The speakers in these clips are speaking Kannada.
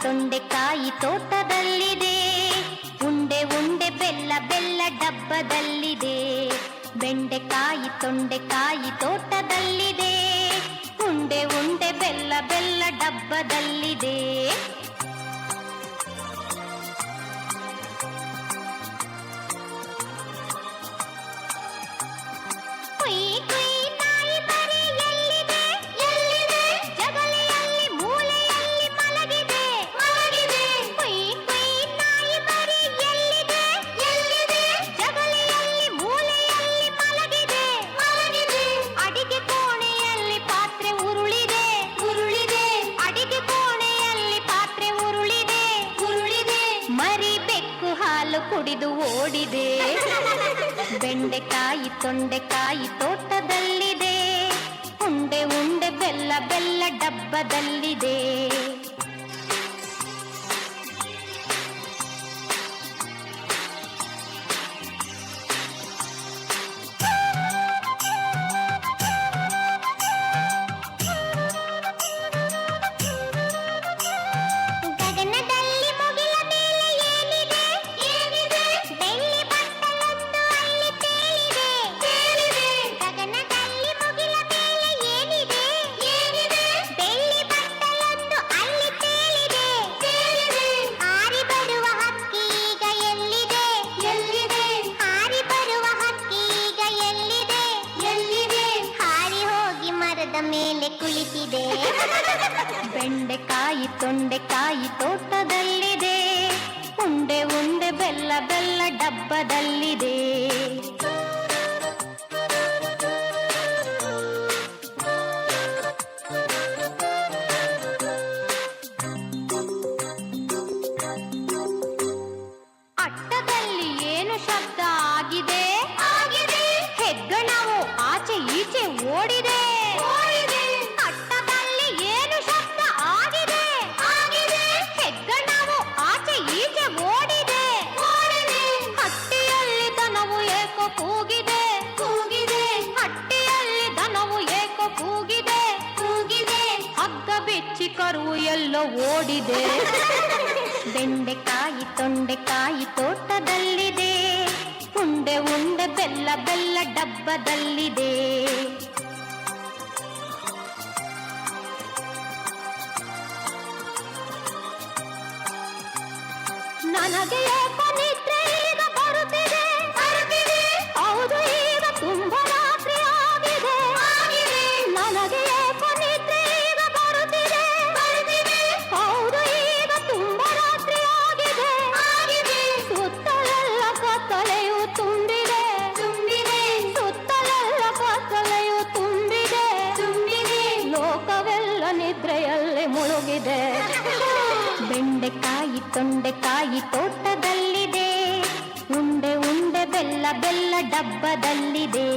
ತೊಂಡೆಕಾಯಿ ತೋಟದಲ್ಲಿದೆ. ಉಂಡೆ ಉಂಡೆ ಬೆಲ್ಲ ಬೆಲ್ಲ ಡಬ್ಬದಲ್ಲಿದೆ. ಬೆಂಡೆಕಾಯಿ ತೊಂಡೆಕಾಯಿ ತೋಟದಲ್ಲಿದೆ. ಉಂಡೆ ಉಂಡೆ ಬೆಲ್ಲ ಬೆಲ್ಲ ಡಬ್ಬದಲ್ಲಿದೆ. ಕುಡಿದು ಓಡಿದೆ. ಬೆಂಡೆಕಾಯಿ ತೊಂಡೆಕಾಯಿ ತೋಟದಲ್ಲಿದೆ. ಉಂಡೆ ಉಂಡೆ ಬೆಲ್ಲ ಬೆಲ್ಲ ಡಬ್ಬದಲ್ಲಿದೆ. ಮೇಲೆ ಕುಳಿತಿದೆ. ಬೆಂಡೆಕಾಯಿ ತೊಂಡೆಕಾಯಿ ತೋಟದಲ್ಲಿದೆ. ಉಂಡೆ ಉಂಡೆ ಬೆಲ್ಲ ಬೆಲ್ಲ ಡಬ್ಬದಲ್ಲಿದೆ. ಅಟ್ಟದಲ್ಲಿ ಏನು ಶಬ್ದ ಆಗಿದೆ? ಹೆಗ್ಗಣವು ಆಚೆ ಈಚೆ ಓಡಿದೆ. ಅಟ್ಟದಲ್ಲಿ ಏನು ಶಬ್ದ ಆಗಿದೆ? ಹೆಗ್ಗಣವು ಆಚೆ ಈಚೆ ಓಡಿದೆ. ಹಟ್ಟಿಯಲ್ಲಿ ದನವು ಏಕೋ ಕೂಗಿದೆ. ಹಟ್ಟಿಯಲ್ಲಿ ದನವು ಏಕೋ ಕೂಗಿದೆ. ಹಗ್ಗ ಬಿಚ್ಚಿ ಕರು ಎಲ್ಲೋ ಓಡಿದೆ. ಬೆಂಡೆಕಾಯಿ ತೊಂಡೆಕಾಯಿ ತೋಟದಲ್ಲಿದೆ. ಉಂಡೆ ಉಂಡೆ ಬೆಲ್ಲ ಬೆಲ್ಲ ಡಬ್ಬದಲ್ಲಿದೆ. ನನಗೆ ಏಕೋ ನಿದ್ರೆ ಈಗ ಬರುತ್ತಿದೆ. ಹೌದು, ಈಗ ತುಂಬ ರಾತ್ರಿ ಆಗಿದೆ. ನನಗೆ ಏಕೋ ನಿದ್ರೆ ಈಗ ಬರುತ್ತಿದೆ. ಹೌದು, ಈಗ ತುಂಬ ರಾತ್ರಿ ಆಗಿದೆ. ಸುತ್ತಲೆಲ್ಲ ಕತ್ತಲೆಯು ತುಂಬಿದೆ. ಸುತ್ತಲೆಲ್ಲ ಕತ್ತಲೆಯು ತುಂಬಿದೆ. ಲೋಕವೆಲ್ಲ ನಿದ್ರೆಯಲ್ಲಿ ಮುಳುಗಿದೆ. ಬೆಂಡೆಕಾಯಿ ತೊಂಡೆಕಾಯಿ ತೋಟದಲ್ಲಿದೆ. ಉಂಡೆ ಉಂಡೆ ಬೆಲ್ಲ ಬೆಲ್ಲ ಡಬ್ಬದಲ್ಲಿದೆ.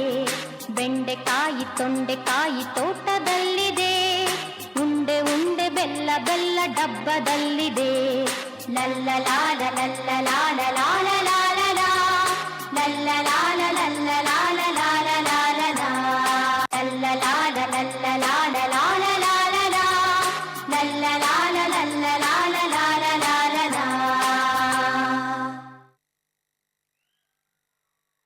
ಬೆಂಡೆಕಾಯಿ ತೊಂಡೆಕಾಯಿ ತೋಟದಲ್ಲಿದೆ. ಉಂಡೆ ಉಂಡೆ ಬೆಲ್ಲ ಬೆಲ್ಲ ಡಬ್ಬದಲ್ಲಿದೆ. ಲಲ್ಲಲಾಲ ಲಲ್ಲಲಾಲ ಲಾಲ ಲಾಲ ಲಾ. ಲಲ್ಲಲಾಲ ಲಲ್ಲಲಾಲ ಲಾಲ ಲಾಲ ಲಾ.